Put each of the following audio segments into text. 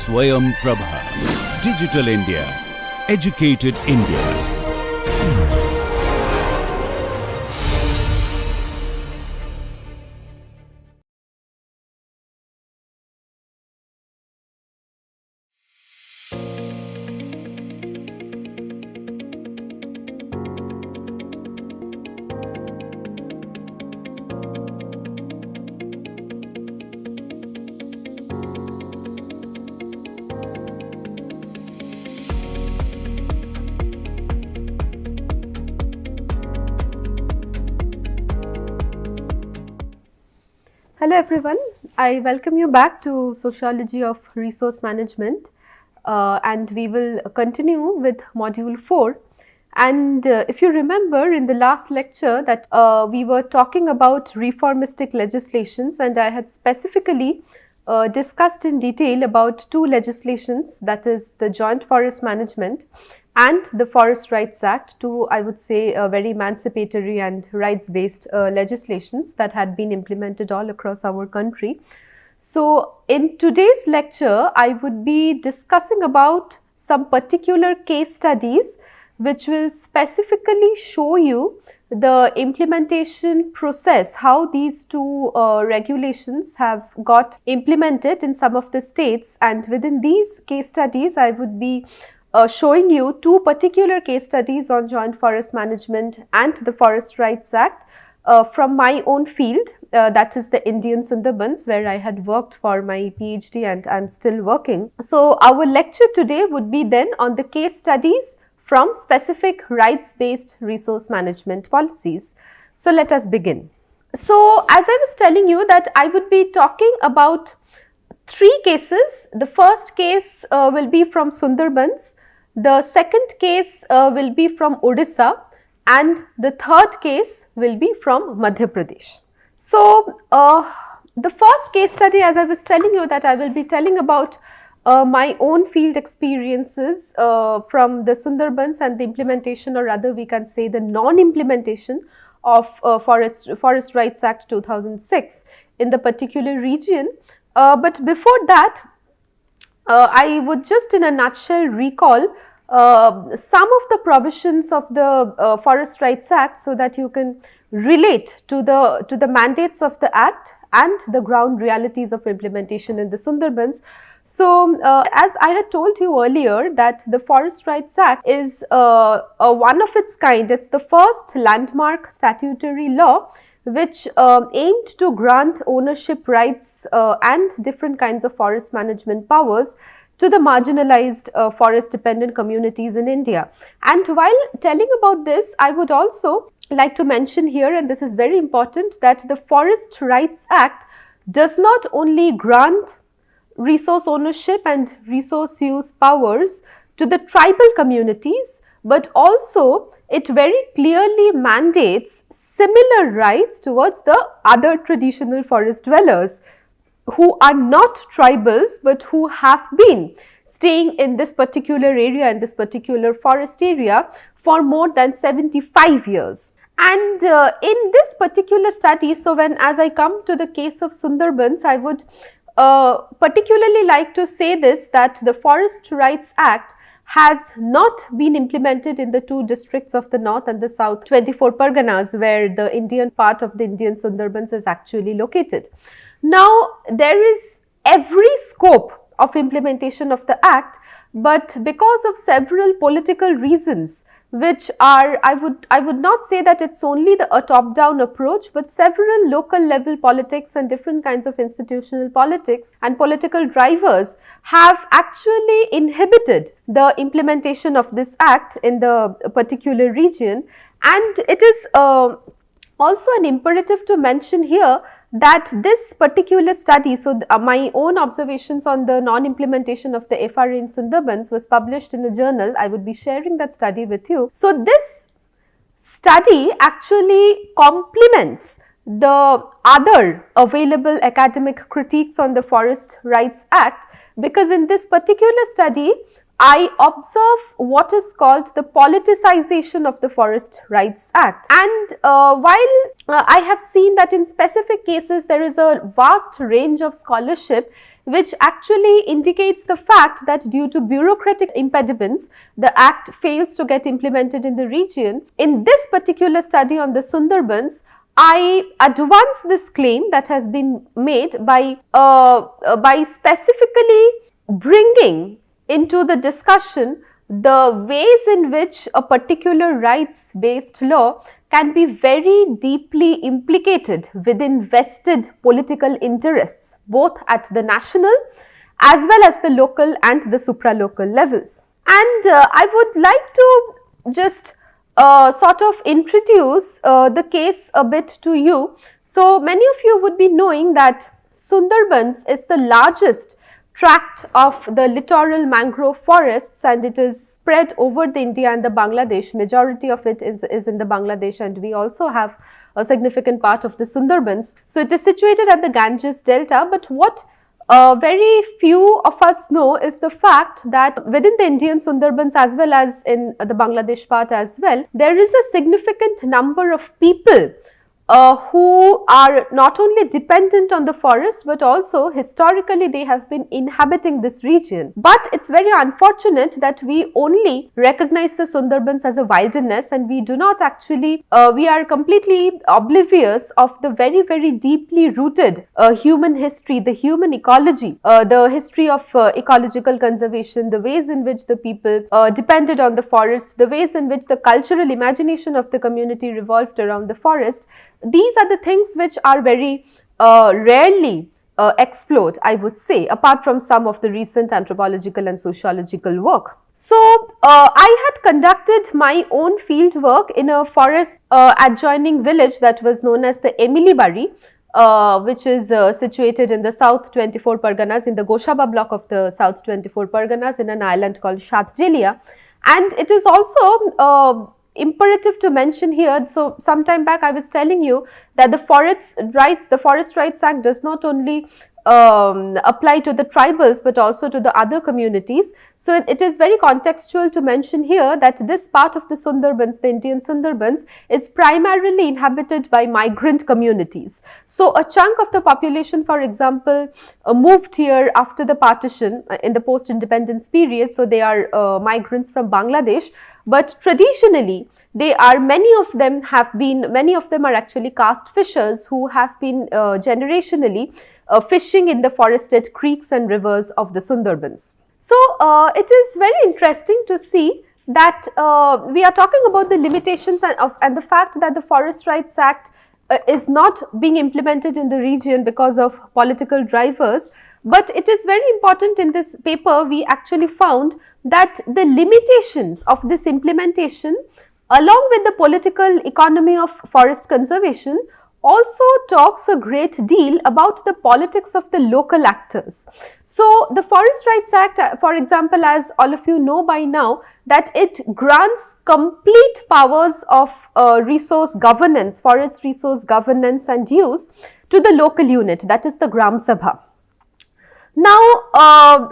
Swayam Prabha. Digital India. Educated India. Hello everyone, I welcome you back to Sociology of Resource Management and we will continue with module 4. And if you remember in the last lecture that we were talking about reformistic legislations, and I had specifically discussed in detail about two legislations, that is the Joint Forest Management and the Forest Rights Act, two I would say very emancipatory and rights-based legislations that had been implemented all across our country. So in today's lecture, I would be discussing about some particular case studies which will specifically show you the implementation process, how these two regulations have got implemented in some of the states, and within these case studies I would be showing you two particular case studies on joint forest management and the Forest Rights Act from my own field, that is the Indian Sundarbans, where I had worked for my PhD and I'm still working. So our lecture today would be then on the case studies from specific rights-based resource management policies. So let us begin. So as I was telling you that I would be talking about three cases. The first case will be from Sundarbans, the second case will be from Odisha, and the third case will be from Madhya Pradesh. So the first case study, as I was telling you, that I will be telling about my own field experiences from the Sundarbans and the implementation, or rather we can say the non-implementation of Forest Rights Act 2006 in the particular region. But before that, I would just in a nutshell recall some of the provisions of the Forest Rights Act so that you can relate to the mandates of the Act and the ground realities of implementation in the Sundarbans. So, as I had told you earlier that the Forest Rights Act is one of its kind. It's the first landmark statutory law which aimed to grant ownership rights and different kinds of forest management powers to the marginalized forest dependent communities in India. And while telling about this, I would also like to mention here, and this is very important, that the Forest Rights Act does not only grant resource ownership and resource use powers to the tribal communities, but also it very clearly mandates similar rights towards the other traditional forest dwellers who are not tribals but who have been staying in this particular area, in this particular forest area for more than 75 years. And in this particular study, so as I come to the case of Sundarbans, I would particularly like to say this, that the Forest Rights Act has not been implemented in the two districts of the north and the south 24 Parganas, where the Indian part of the Indian Sundarbans is actually located. Now, there is every scope of implementation of the Act, but because of several political reasons, which are, I would not say that it's only a top-down approach, but several local level politics and different kinds of institutional politics and political drivers have actually inhibited the implementation of this Act in the particular region. And it is also an imperative to mention here that this particular study, so my own observations on the non-implementation of the FRA in Sundarbans was published in a journal. I would be sharing that study with you. So this study actually complements the other available academic critiques on the Forest Rights Act, because in this particular study, I observe what is called the politicization of the Forest Rights Act. And while I have seen that in specific cases there is a vast range of scholarship which actually indicates the fact that due to bureaucratic impediments, the act fails to get implemented in the region. In this particular study on the Sundarbans, I advance this claim that has been made by specifically bringing into the discussion the ways in which a particular rights-based law can be very deeply implicated within vested political interests, both at the national as well as the local and the supralocal levels. And I would like to just sort of introduce the case a bit to you. So, many of you would be knowing that Sundarbans is the largest tract of the littoral mangrove forests, and it is spread over the India and the Bangladesh. Majority of it is in the Bangladesh, and we also have a significant part of the Sundarbans. So, it is situated at the Ganges Delta, but what very few of us know is the fact that within the Indian Sundarbans as well as in the Bangladesh part as well, there is a significant number of people who are not only dependent on the forest but also historically they have been inhabiting this region. But it's very unfortunate that we only recognize the Sundarbans as a wilderness, and we do not actually, we are completely oblivious of the very, very deeply rooted human history, the human ecology, the history of ecological conservation, the ways in which the people depended on the forest, the ways in which the cultural imagination of the community revolved around the forest. These are the things which are very rarely explored, I would say, apart from some of the recent anthropological and sociological work. So, I had conducted my own field work in a forest adjoining village that was known as the Emilibari, which is situated in the South 24 Parganas, in the Goshaba block of the South 24 Parganas, in an island called Shatjelia. And it is also imperative to mention here, so some time back I was telling you that the Forest Rights Act does not only apply to the tribals but also to the other communities. So it is very contextual to mention here that this part of the Sundarbans, the Indian Sundarbans, is primarily inhabited by migrant communities. So a chunk of the population, for example, moved here after the partition in the post-independence period. So they are migrants from Bangladesh. But traditionally, many of them are actually caste fishers who have been generationally fishing in the forested creeks and rivers of the Sundarbans. So, it is very interesting to see that we are talking about the limitations and the fact that the Forest Rights Act is not being implemented in the region because of political drivers. But it is very important. In this paper, we actually found that the limitations of this implementation, along with the political economy of forest conservation, also talks a great deal about the politics of the local actors. So, the Forest Rights Act, for example, as all of you know by now, that it grants complete powers of resource governance, forest resource governance and use to the local unit, that is the Gram Sabha. Now,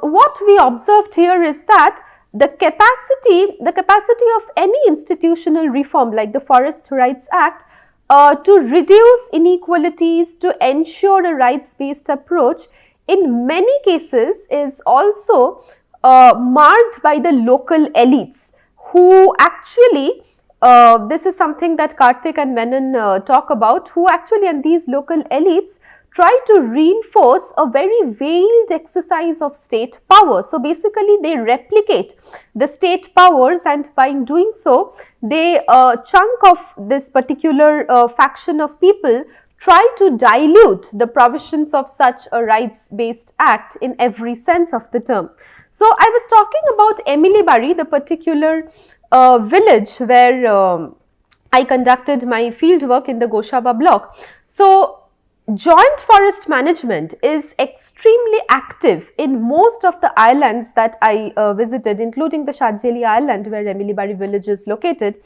what we observed here is that the capacity of any institutional reform like the Forest Rights Act to reduce inequalities, to ensure a rights-based approach, in many cases is also marked by the local elites who actually, this is something that Karthik and Menon talk about, who actually, and these local elites try to reinforce a very veiled exercise of state power. So basically they replicate the state powers, and by doing so, they chunk of this particular faction of people try to dilute the provisions of such a rights-based act in every sense of the term. So I was talking about Emilibari, the particular village where I conducted my field work in the Goshaba block. So joint forest management is extremely active in most of the islands that I visited, including the Shatjelia island where Emilibari village is located.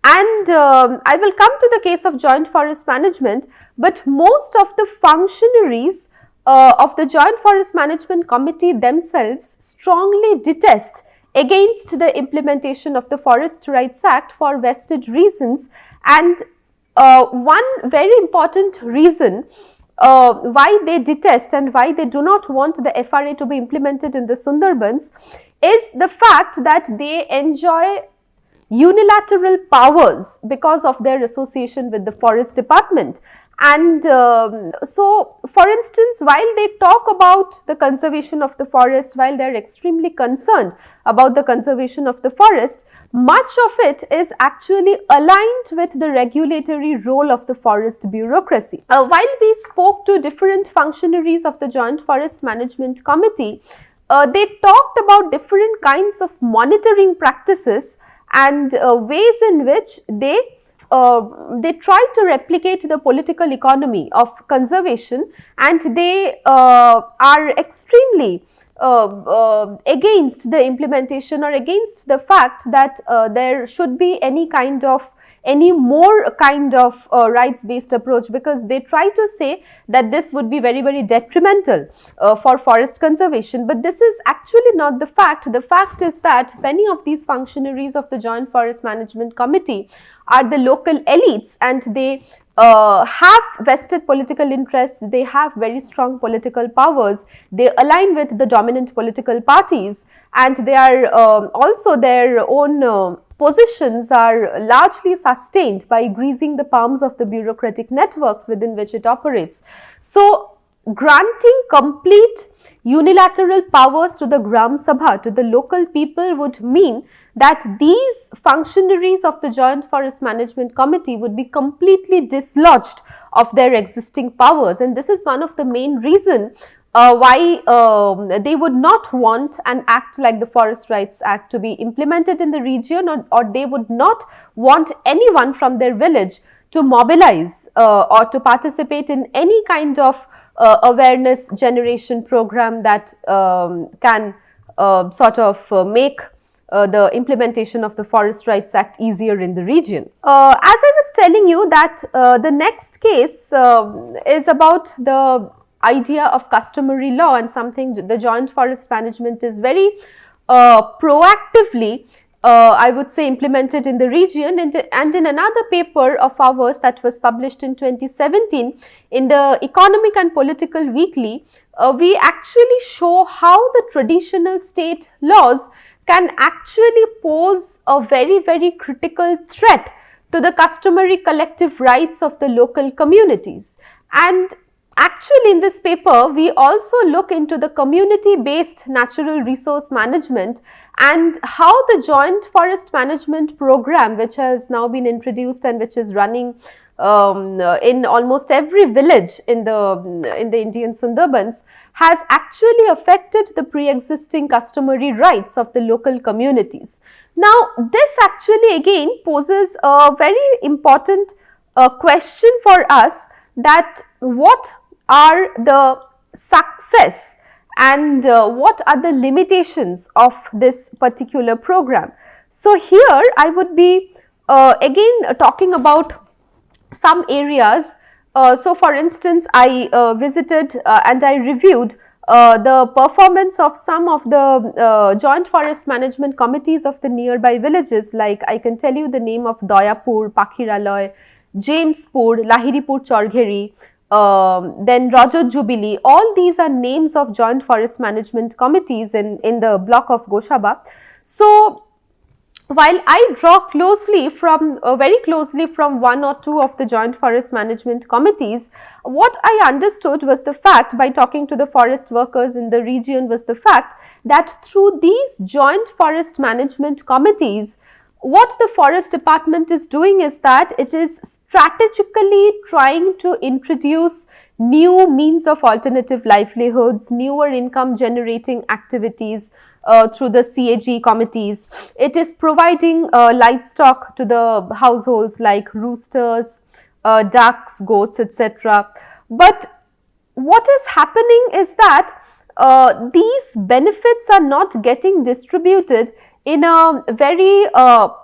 And I will come to the case of joint forest management, but most of the functionaries of the Joint Forest Management Committee themselves strongly detest against the implementation of the Forest Rights Act for vested reasons. And one very important reason why they detest and why they do not want the FRA to be implemented in the Sundarbans is the fact that they enjoy unilateral powers because of their association with the Forest Department. And so, for instance, while they talk about the conservation of the forest, while they are extremely concerned about the conservation of the forest, much of it is actually aligned with the regulatory role of the forest bureaucracy. While we spoke to different functionaries of the Joint Forest Management Committee, they talked about different kinds of monitoring practices and ways in which they try to replicate the political economy of conservation, and they are extremely against the implementation or against the fact that there should be any more kind of rights based approach, because they try to say that this would be very, very detrimental for forest conservation. But this is actually not the fact. The fact is that many of these functionaries of the Joint Forest Management Committee are the local elites, and they have vested political interests, they have very strong political powers, they align with the dominant political parties, and they are also their own positions are largely sustained by greasing the palms of the bureaucratic networks within which it operates. So, granting complete unilateral powers to the Gram Sabha, to the local people, would mean that these functionaries of the Joint Forest Management Committee would be completely dislodged of their existing powers, and this is one of the main reasons why they would not want an act like the Forest Rights Act to be implemented in the region, or they would not want anyone from their village to mobilize or to participate in any kind of awareness generation program that can sort of make the implementation of the Forest Rights Act easier in the region. As I was telling you that the next case is about the idea of customary law, and something the Joint Forest Management is very proactively I would say implemented in the region. And in another paper of ours that was published in 2017 in the Economic and Political Weekly, we actually show how the traditional state laws can actually pose a very, very critical threat to the customary collective rights of the local communities. And actually in this paper, we also look into the community-based natural resource management and how the Joint Forest Management Program, which has now been introduced and which is running in almost every village in the Indian Sundarbans, has actually affected the pre-existing customary rights of the local communities. Now, this actually again poses a very important question for us, that what are the success and what are the limitations of this particular program. So, here I would be again talking about some areas. So, for instance, I visited and I reviewed the performance of some of the joint forest management committees of the nearby villages, like I can tell you the name of Doyapur, Pakhiraloy, Jamespur, Lahiripur Chorgheri, then Rajat Jubilee. All these are names of joint forest management committees in the block of Goshaba. So, while I draw closely from very closely from one or two of the joint forest management committees, what I understood was the fact, by talking to the forest workers in the region, was the fact that through these joint forest management committees, what the forest department is doing is that it is strategically trying to introduce new means of alternative livelihoods, newer income generating activities through the CAG committees. It is providing livestock to the households like roosters, ducks, goats, etc. But what is happening is that these benefits are not getting distributed in a very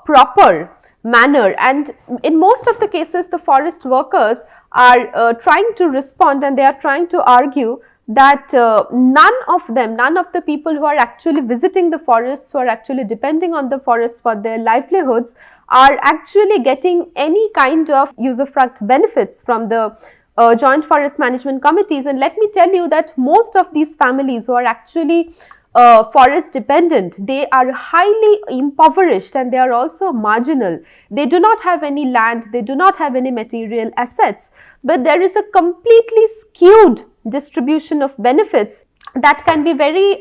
proper manner, and in most of the cases the forest workers are trying to respond, and they are trying to argue that none of the people who are actually visiting the forests, who are actually depending on the forests for their livelihoods, are actually getting any kind of usufruct benefits from the joint forest management committees. And let me tell you that most of these families who are actually forest dependent, they are highly impoverished and they are also marginal. They do not have any land, they do not have any material assets, but there is a completely skewed distribution of benefits that can be very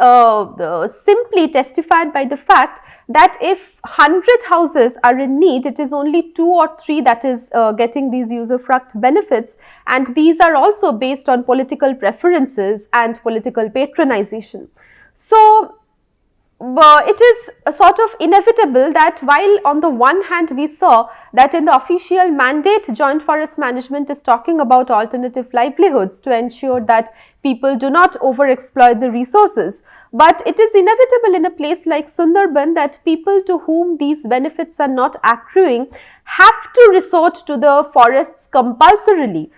simply testified by the fact that if 100 houses are in need, it is only 2 or 3 that is getting these usufruct benefits, and these are also based on political preferences and political patronization. So, it is sort of inevitable that while on the one hand we saw that in the official mandate, joint forest management is talking about alternative livelihoods to ensure that people do not overexploit the resources, but it is inevitable in a place like Sundarban that people to whom these benefits are not accruing have to resort to the forests compulsorily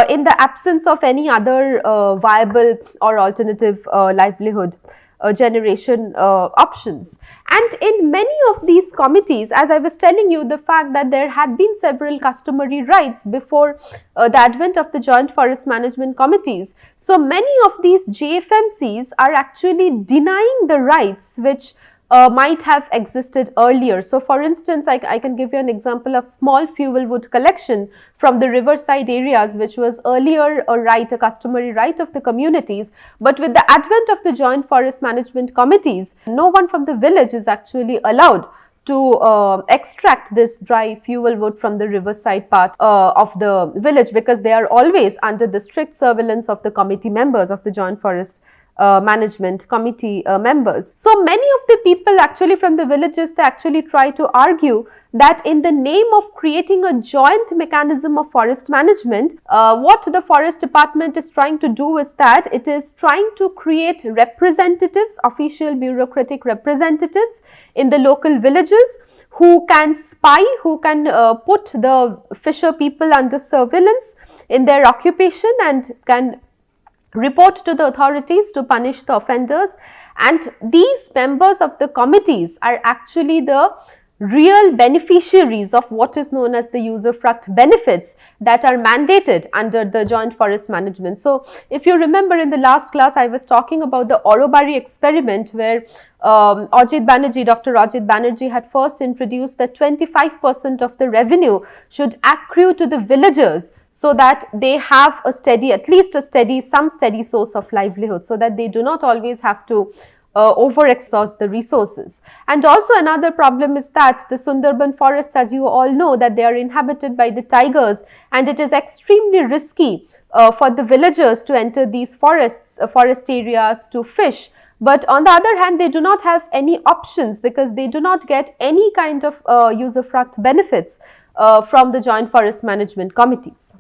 in the absence of any other viable or alternative livelihood generation options. And in many of these committees, as I was telling you, the fact that there had been several customary rights before the advent of the joint forest management committees, so many of these JFMCs are actually denying the rights which might have existed earlier. So for instance, I can give you an example of small fuel wood collection from the riverside areas, which was earlier a customary right of the communities, but with the advent of the joint forest management committees, no one from the village is actually allowed to extract this dry fuel wood from the riverside part of the village, because they are always under the strict surveillance of the committee members of the joint forest management committee members. So many of the people actually from the villages, they actually try to argue that in the name of creating a joint mechanism of forest management, what the forest department is trying to do is that it is trying to create representatives, official bureaucratic representatives in the local villages who can spy, who can put the fisher people under surveillance in their occupation and can report to the authorities to punish the offenders. And these members of the committees are actually the real beneficiaries of what is known as the usufruct benefits that are mandated under the joint forest management. So if you remember, in the last class I was talking about the Orobari experiment, where Dr. Ajit Banerjee had first introduced that 25% of the revenue should accrue to the villagers, so that they have a steady, some steady source of livelihood, so that they do not always have to overexhaust the resources. And also another problem is that the Sundarban forests, as you all know, that they are inhabited by the tigers, and it is extremely risky for the villagers to enter these forests, forest areas to fish. But on the other hand, they do not have any options, because they do not get any kind of usufruct benefits from the joint forest management committees.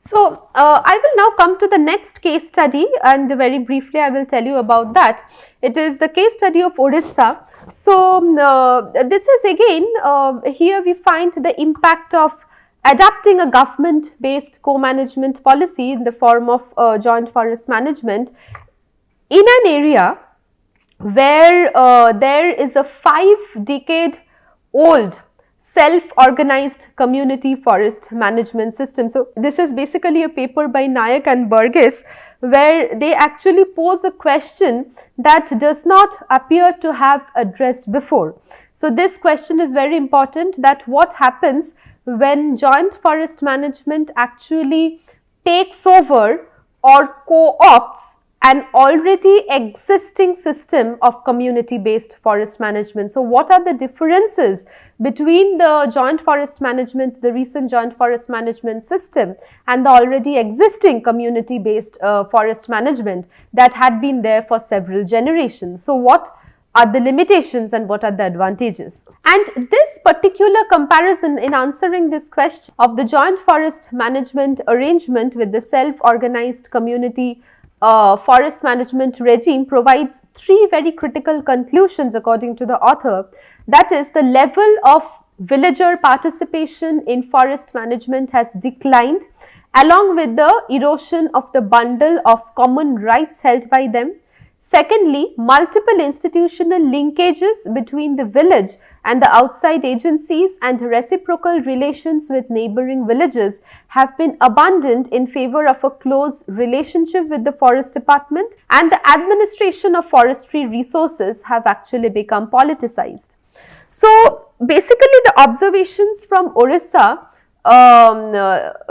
So, I will now come to the next case study, and very briefly I will tell you about that. It is the case study of Odisha. So, this is again, here we find the impact of adapting a government based co-management policy in the form of joint forest management in an area where there is a 5-decade old self-organized community forest management system. So this is basically a paper by Nayak and Burgess, where they actually pose a question that does not appear to have addressed before. So this question is very important, that what happens when joint forest management actually takes over or co-opts an already existing system of community-based forest management. So what are the differences between the joint forest management, the recent joint forest management system, and the already existing community-based forest management that had been there for several generations? So what are the limitations and what are the advantages? And this particular comparison in answering this question of the joint forest management arrangement with the self-organized community forest management regime provides 3 very critical conclusions according to the author. That is, the level of villager participation in forest management has declined, along with the erosion of the bundle of common rights held by them. Secondly, multiple institutional linkages between the village and the outside agencies and reciprocal relations with neighboring villages have been abandoned in favor of a close relationship with the forest department, and the administration of forestry resources have actually become politicized. So, basically the observations from Orissa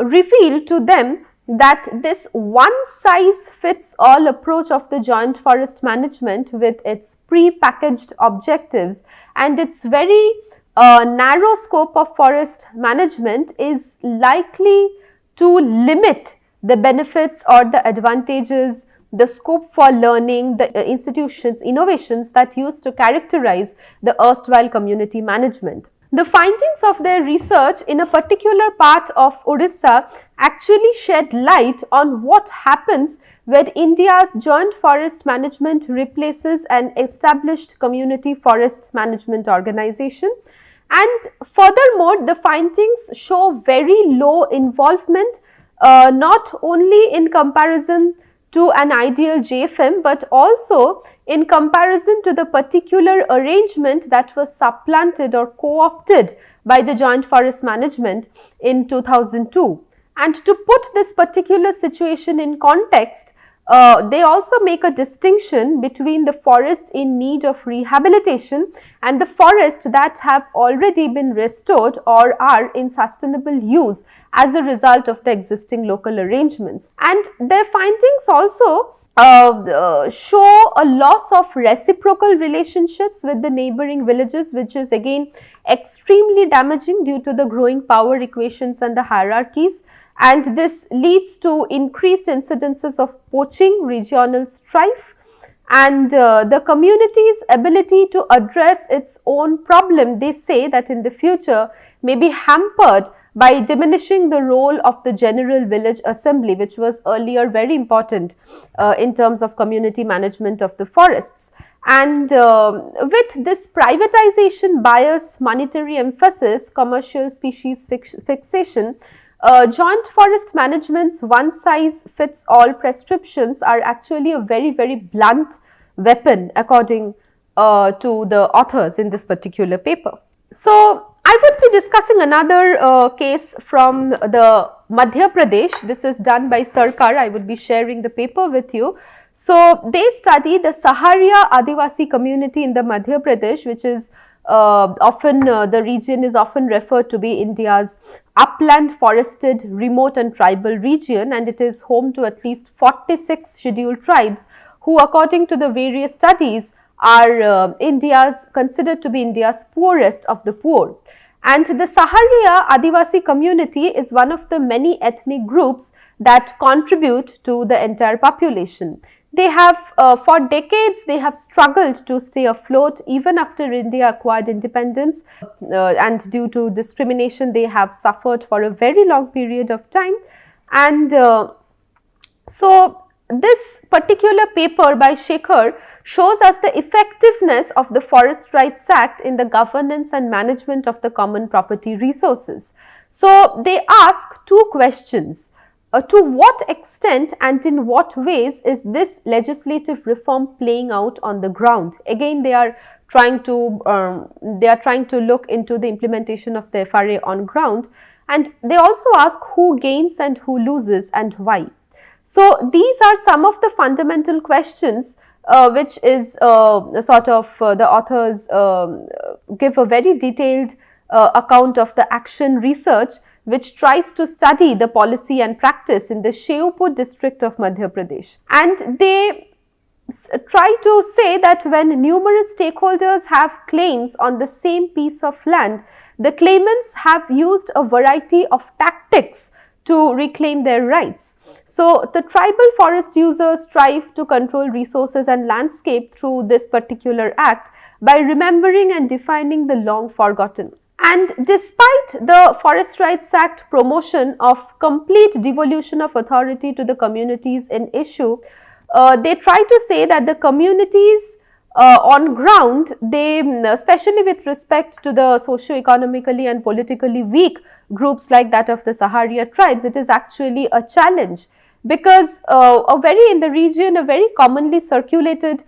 reveal to them that this one size fits all approach of the joint forest management with its pre-packaged objectives and its very narrow scope of forest management is likely to limit the benefits or the advantages, the scope for learning, the institutions, innovations that used to characterize the erstwhile community management. The findings of their research in a particular part of Odisha actually shed light on what happens when India's joint forest management replaces an established community forest management organization. And furthermore, the findings show very low involvement, not only in comparison to an ideal JFM, but also in comparison to the particular arrangement that was supplanted or co-opted by the joint forest management in 2002. And to put this particular situation in context, they also make a distinction between the forest in need of rehabilitation and the forest that have already been restored or are in sustainable use as a result of the existing local arrangements. And their findings also show a loss of reciprocal relationships with the neighboring villages, which is again extremely damaging due to the growing power equations and the hierarchies. And this leads to increased incidences of poaching, regional strife, and the community's ability to address its own problem, they say that in the future may be hampered by diminishing the role of the general village assembly, which was earlier very important in terms of community management of the forests. And with this privatization bias, monetary emphasis, commercial species fixation, joint forest management's one size fits all prescriptions are actually a very, very blunt weapon according to the authors in this particular paper. So, I would be discussing another case from the Madhya Pradesh. This is done by Sarkar. I would be sharing the paper with you. So, they study the Saharia Adivasi community in the Madhya Pradesh, which is often the region is often referred to be India's upland forested remote and tribal region, and it is home to at least 46 scheduled tribes who, according to the various studies, are considered to be India's poorest of the poor. And the Saharia Adivasi community is one of the many ethnic groups that contribute to the entire population. They have, for decades, they have struggled to stay afloat even after India acquired independence, and due to discrimination, they have suffered for a very long period of time. And so, this particular paper by Shekhar shows us the effectiveness of the Forest Rights Act in the governance and management of the common property resources. So, they ask two questions. To what extent and in what ways is this legislative reform playing out on the ground? Again, they are trying to look into the implementation of the FRA on ground, and they also ask who gains and who loses and why. So, these are some of the fundamental questions which is sort of the authors give a very detailed account of the action research which tries to study the policy and practice in the Sheopur district of Madhya Pradesh. And they try to say that when numerous stakeholders have claims on the same piece of land, the claimants have used a variety of tactics to reclaim their rights. So, the tribal forest users strive to control resources and landscape through this particular act by remembering and defining the long forgotten. And despite the Forest Rights Act promotion of complete devolution of authority to the communities in issue, they try to say that the communities on ground, they especially with respect to the socio-economically and politically weak groups like that of the Sahariya tribes, it is actually a challenge, because in the region, a very commonly circulated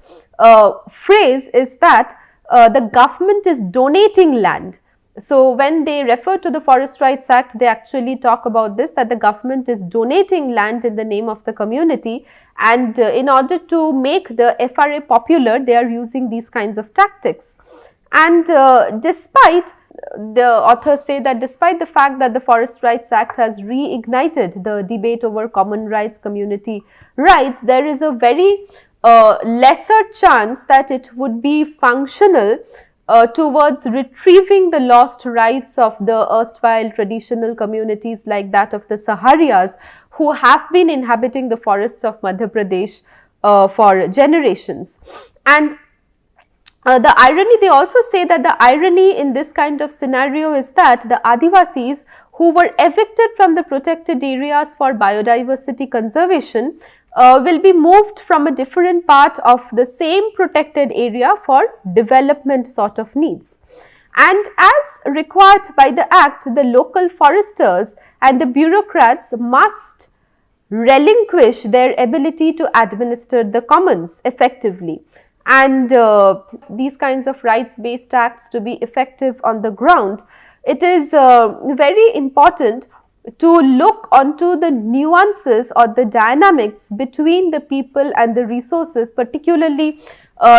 phrase is that the government is donating land. So when they refer to the Forest Rights Act, they actually talk about this, that the government is donating land in the name of the community, and in order to make the FRA popular, they are using these kinds of tactics. And despite, the authors say that despite the fact that the Forest Rights Act has reignited the debate over common rights, community rights, there is a very lesser chance that it would be functional towards retrieving the lost rights of the erstwhile traditional communities like that of the Saharias, who have been inhabiting the forests of Madhya Pradesh for generations. And the irony, they also say that the irony in this kind of scenario is that the Adivasis who were evicted from the protected areas for biodiversity conservation will be moved from a different part of the same protected area for development sort of needs. And as required by the Act, the local foresters and the bureaucrats must relinquish their ability to administer the commons effectively. And these kinds of rights-based acts to be effective on the ground, it is very important to look onto the nuances or the dynamics between the people and the resources, particularly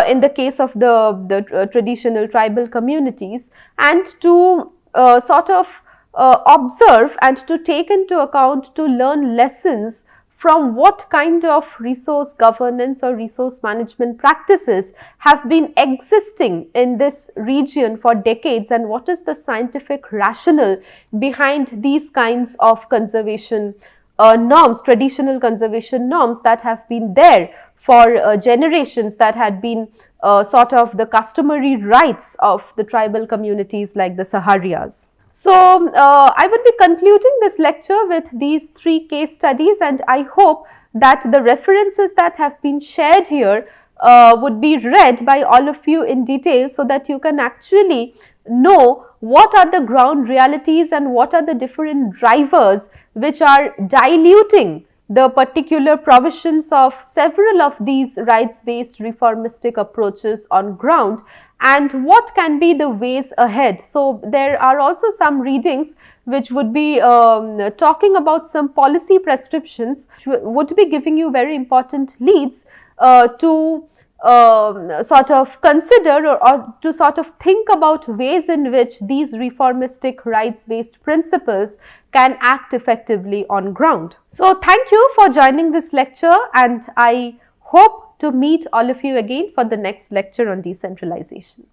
in the case of the traditional tribal communities, and to sort of observe and to take into account, to learn lessons from what kind of resource governance or resource management practices have been existing in this region for decades, and what is the scientific rationale behind these kinds of conservation norms, traditional conservation norms that have been there for generations, that had been sort of the customary rights of the tribal communities like the Saharias. So, I would be concluding this lecture with these 3 case studies, and I hope that the references that have been shared here would be read by all of you in detail, so that you can actually know what are the ground realities and what are the different drivers which are diluting the particular provisions of several of these rights-based reformistic approaches on ground, and what can be the ways ahead. So, there are also some readings which would be talking about some policy prescriptions, which would be giving you very important leads to sort of consider or to sort of think about ways in which these reformistic rights-based principles can act effectively on ground. So, thank you for joining this lecture, and I hope to meet all of you again for the next lecture on decentralization.